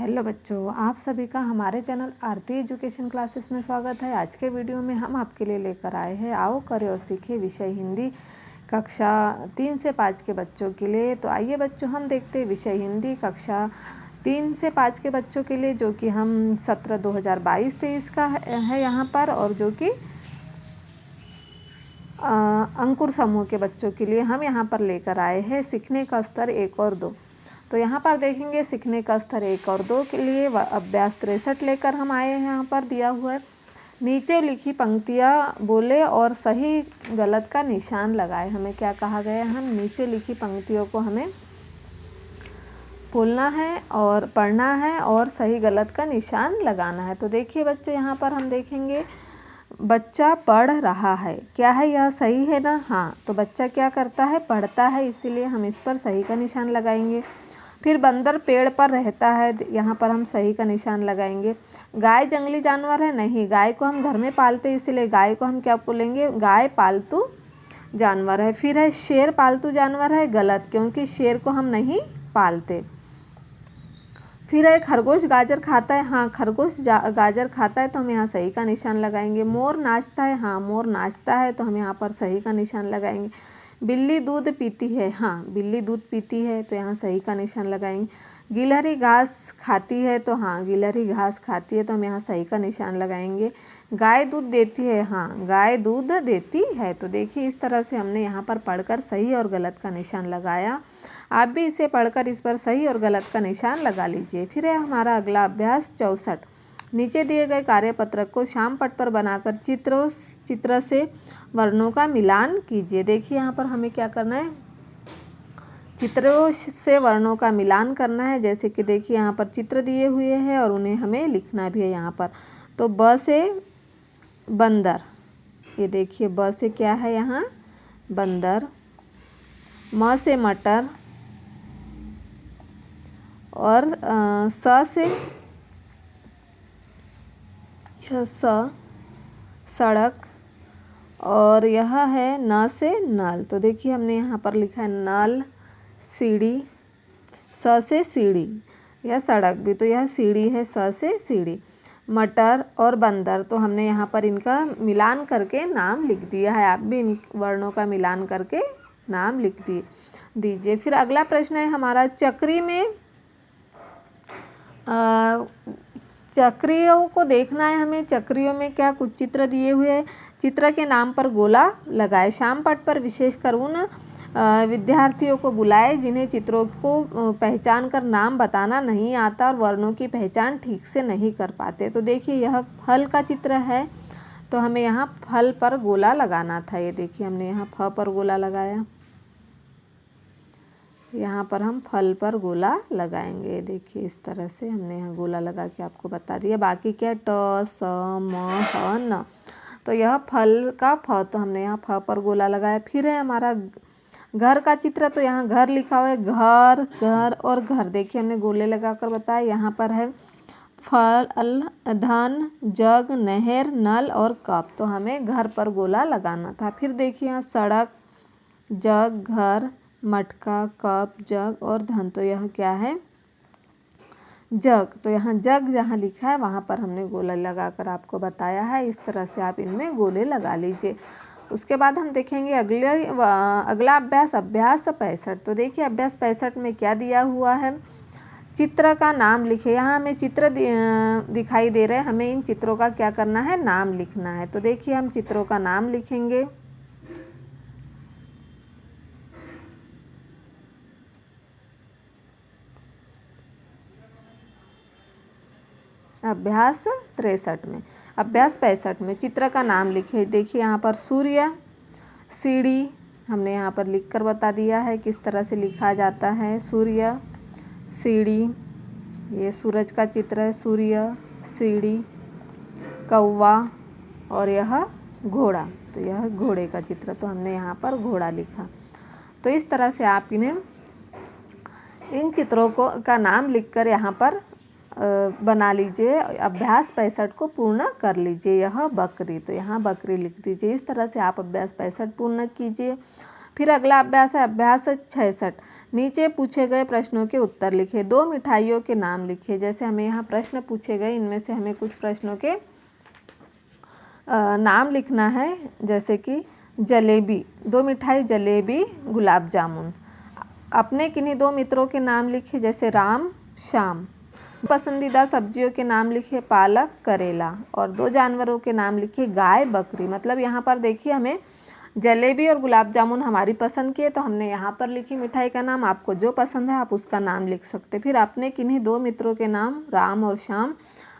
Hello बच्चों, आप सभी का हमारे चैनल आरती एजुकेशन क्लासेस में स्वागत है। आज के वीडियो में हम आपके लिए लेकर आए हैं आओ करें और सीखें विषय हिंदी कक्षा 3 से 5 के बच्चों के लिए। तो आइए बच्चों, हम देखते हैं विषय हिंदी कक्षा 3 से 5 के बच्चों के लिए, जो कि हम सत्र 2022-23 का है यहाँ पर, और जो कि अंकुर समूह के बच्चों के लिए हम यहाँ पर लेकर आए हैं सीखने का स्तर 1 और 2। तो यहाँ पर देखेंगे सीखने का स्तर 1 और 2 के लिए अभ्यास 63 लेकर हम आए हैं। यहाँ पर दिया हुआ है, नीचे लिखी पंक्तियाँ बोले और सही गलत का निशान लगाए। हमें क्या कहा गया है, हम नीचे लिखी पंक्तियों को हमें बोलना है और पढ़ना है और सही गलत का निशान लगाना है। तो देखिए बच्चों, यहाँ पर हम देखेंगे बच्चा पढ़ रहा है, क्या है यह सही है ना? हाँ, तो बच्चा क्या करता है, पढ़ता है, इसीलिए हम इस पर सही का निशान लगाएंगे। फिर बंदर पेड़ पर रहता है, यहाँ पर हम सही का निशान लगाएंगे। गाय जंगली जानवर है, नहीं, गाय को हम घर में पालते हैं, इसीलिए गाय को हम क्या बोलेंगे, गाय पालतू जानवर है। फिर है शेर पालतू जानवर है, गलत, क्योंकि शेर को हम नहीं पालते। फिर है खरगोश गाजर खाता है, हाँ, खरगोश गाजर खाता है, तो हम यहाँ सही का निशान लगाएंगे। मोर नाचता है, हाँ, मोर नाचता है, तो हम यहाँ पर सही का निशान लगाएंगे। बिल्ली दूध पीती है, हाँ, बिल्ली दूध पीती है, तो यहाँ सही का निशान लगाएंगे। गिलहरी घास खाती है, तो हाँ, गिलहरी घास खाती है, तो हम यहाँ सही का निशान लगाएंगे। गाय दूध देती है, हाँ, गाय दूध देती है। तो देखिए इस तरह से हमने यहाँ पर पढ़कर सही और गलत का निशान लगाया। आप भी इसे पढ़कर इस पर सही और गलत का निशान लगा लीजिए। फिर है हमारा अगला अभ्यास 64। नीचे दिए गए कार्यपत्रक को श्याम पट पर बनाकर चित्र से वर्णों का मिलान कीजिए। देखिए यहाँ पर हमें क्या करना है, चित्रों से वर्णों का मिलान करना है। जैसे कि देखिए यहाँ पर चित्र दिए हुए हैं और उन्हें हमें लिखना भी है यहाँ पर। तो ब से बंदर, ये देखिए ब से क्या है यहाँ, बंदर। म से मटर और स से यह सड़क, और यह है न से नल। तो देखिए हमने यहाँ पर लिखा है नल, सीढ़ी, स से सीढ़ी, यह सड़क भी, तो यह सीढ़ी है, स से सीढ़ी। मटर और बंदर, तो हमने यहाँ पर इनका मिलान करके नाम लिख दिया है। आप भी इन वर्णों का मिलान करके नाम लिख दीजिए। फिर अगला प्रश्न है हमारा, चक्री में चक्रियों को देखना है हमें। चक्रियों में क्या कुछ चित्र दिए हुए हैं, चित्र के नाम पर गोला लगाए। श्याम पट पर विशेषकर उन विद्यार्थियों को बुलाए जिन्हें चित्रों को पहचान कर नाम बताना नहीं आता और वर्णों की पहचान ठीक से नहीं कर पाते। तो देखिए यह फल का चित्र है, तो हमें यहाँ फल पर गोला लगाना था। ये देखिए हमने यहाँ फ पर गोला लगाया, यहाँ पर हम फल पर गोला लगाएंगे। देखिए इस तरह से हमने यहाँ गोला लगा के आपको बता दिया। बाकी क्या, ट स म ह न, तो यह फल का फ, तो हमने यहाँ फ पर गोला लगाया। फिर है हमारा घर का चित्र, तो यहाँ घर लिखा हुआ है, घर, घर और घर, देखिए हमने गोले लगाकर बताया। यहाँ पर है फल, धन, जग, नहर, नल और कप, तो हमें घर पर गोला लगाना था। फिर देखिए यहाँ सड़क, जग, घर, मटका, कप, जग और धन, तो यह क्या है, जग, तो यहाँ जग जहाँ लिखा है वहाँ पर हमने गोला लगाकर आपको बताया है। इस तरह से आप इनमें गोले लगा लीजिए। उसके बाद हम देखेंगे अगला अभ्यास 65। तो देखिए अभ्यास 65 में क्या दिया हुआ है, चित्र का नाम लिखे। यहाँ हमें चित्र दिखाई दे रहे हैं, हमें इन चित्रों का क्या करना है, नाम लिखना है। तो देखिए हम चित्रों का नाम लिखेंगे। अभ्यास 63 में, अभ्यास 65 में चित्र का नाम लिखे। देखिए यहाँ पर सूर्य, सीढ़ी, हमने यहाँ पर लिखकर बता दिया है किस तरह से लिखा जाता है, सूर्य, सीढ़ी, ये सूरज का चित्र है, सूर्य, सीढ़ी, कौवा और यह घोड़ा, तो यह घोड़े का चित्र, तो हमने यहाँ पर घोड़ा लिखा। तो इस तरह से आप इन्हें इन चित्रों का नाम लिखकर यहाँ पर बना लीजिए। अभ्यास 65 को पूर्ण कर लीजिए। यह बकरी, तो यहाँ बकरी लिख दीजिए। इस तरह से आप अभ्यास 65 पूर्ण कीजिए। फिर अगला अभ्यास है अभ्यास 66। नीचे पूछे गए प्रश्नों के उत्तर लिखे। 2 मिठाइयों के नाम लिखिए। जैसे हमें यहाँ प्रश्न पूछे गए, इनमें से हमें कुछ प्रश्नों के नाम लिखना है। जैसे कि जलेबी, 2 मिठाई जलेबी, गुलाब जामुन। अपने किन्हीं 2 मित्रों के नाम लिखिए। जैसे राम, श्याम। पसंदीदा सब्जियों के नाम लिखिए, पालक, करेला। और 2 जानवरों के नाम लिखिए, गाय, बकरी। मतलब यहाँ पर देखिए हमें जलेबी और गुलाब जामुन हमारी पसंद की है, तो हमने यहाँ पर लिखी मिठाई का नाम। आपको जो पसंद है आप उसका नाम लिख सकते। फिर अपने किन्हीं 2 मित्रों के नाम, राम और श्याम।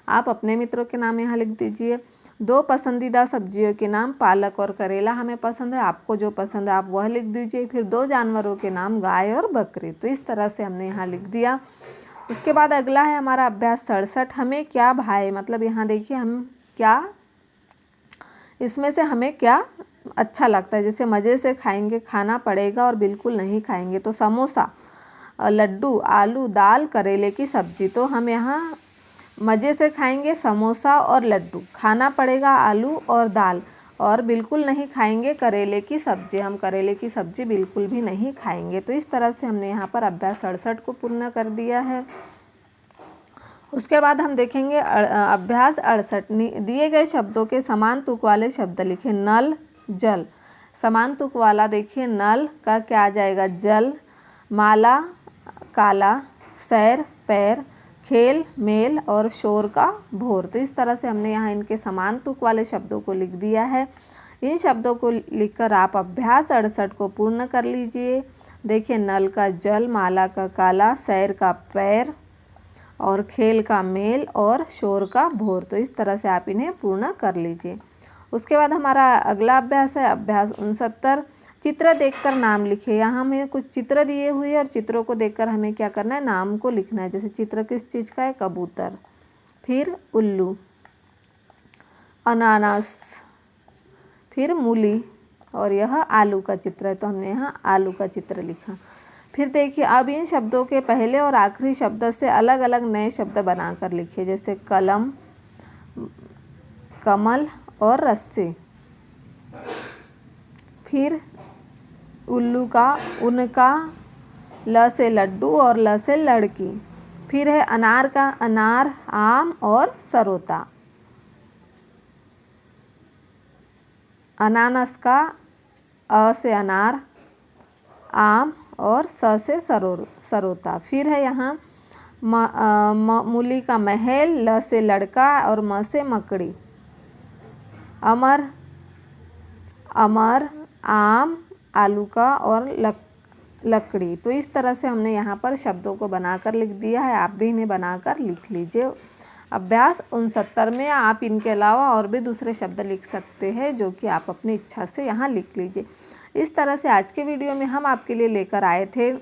आप अपने मित्रों के नाम यहाँ लिख दीजिए। 2 पसंदीदा सब्जियों के नाम, पालक और करेला हमें पसंद है, आपको जो पसंद है आप वह लिख दीजिए। फिर 2 जानवरों के नाम, गाय और बकरी। तो इस तरह से हमने यहाँ लिख दिया। उसके बाद अगला है हमारा अभ्यास 67। हमें क्या भाए, मतलब यहाँ देखिए हम क्या, इसमें से हमें क्या अच्छा लगता है। जैसे मज़े से खाएंगे, खाना पड़ेगा और बिल्कुल नहीं खाएंगे। तो समोसा, लड्डू, आलू, दाल, करेले की सब्जी। तो हम यहाँ मज़े से खाएंगे समोसा और लड्डू, खाना पड़ेगा आलू और दाल, और बिल्कुल नहीं खाएंगे करेले की सब्ज़ी। हम करेले की सब्ज़ी बिल्कुल भी नहीं खाएंगे। तो इस तरह से हमने यहाँ पर अभ्यास 67 को पूर्ण कर दिया है। उसके बाद हम देखेंगे अभ्यास 68। दिए गए शब्दों के समान तुक वाले शब्द लिखें। नल, जल। समान तुक वाला देखिए, नल का क्या आ जाएगा, जल। माला, काला। सैर, पैर। खेल, मेल। और शोर का भोर। तो इस तरह से हमने यहाँ इनके समान तुक वाले शब्दों को लिख दिया है। इन शब्दों को लिखकर आप अभ्यास 68 को पूर्ण कर लीजिए। देखिए, नल का जल, माला का काला, सैर का पैर, और खेल का मेल, और शोर का भोर। तो इस तरह से आप इन्हें पूर्ण कर लीजिए। उसके बाद हमारा अगला अभ्यास है अभ्यास 69। चित्र देखकर नाम लिखिए। यहाँ हमें कुछ चित्र दिए हुए हैं और चित्रों को देखकर हमें क्या करना है, नाम को लिखना है। जैसे चित्र किस चीज़ का है, कबूतर। फिर उल्लू, अनानास, फिर मूली, और यह आलू का चित्र है, तो हमने यहाँ आलू का चित्र लिखा। फिर देखिए अब इन शब्दों के पहले और आखिरी शब्द से अलग अलग नए शब्द बनाकर लिखिए। जैसे कलम, कमल और रस्सी। फिर उल्लू का, उनका, ल से लड्डू और ल से लड़की। फिर है अनार का, अनार, आम और सरोता। अनानास का, अ से अनार, आम और स से सरोता। फिर है यहाँ मूली का महल, ल से लड़का और म से मकड़ी। अमर, अमर, आम, आलू का और लकड़ी। तो इस तरह से हमने यहाँ पर शब्दों को बनाकर लिख दिया है। आप भी इन्हें बनाकर लिख लीजिए। अभ्यास 69 में आप इनके अलावा और भी दूसरे शब्द लिख सकते हैं, जो कि आप अपनी इच्छा से यहाँ लिख लीजिए। इस तरह से आज के वीडियो में हम आपके लिए लेकर आए थे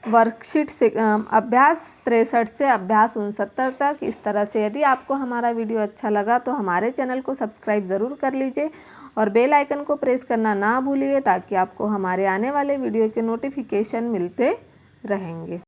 वर्कशीट से अभ्यास 63 से अभ्यास 69 तक। इस तरह से यदि आपको हमारा वीडियो अच्छा लगा तो हमारे चैनल को सब्सक्राइब ज़रूर कर लीजिए और बेल आइकन को प्रेस करना ना भूलिए, ताकि आपको हमारे आने वाले वीडियो के नोटिफिकेशन मिलते रहेंगे।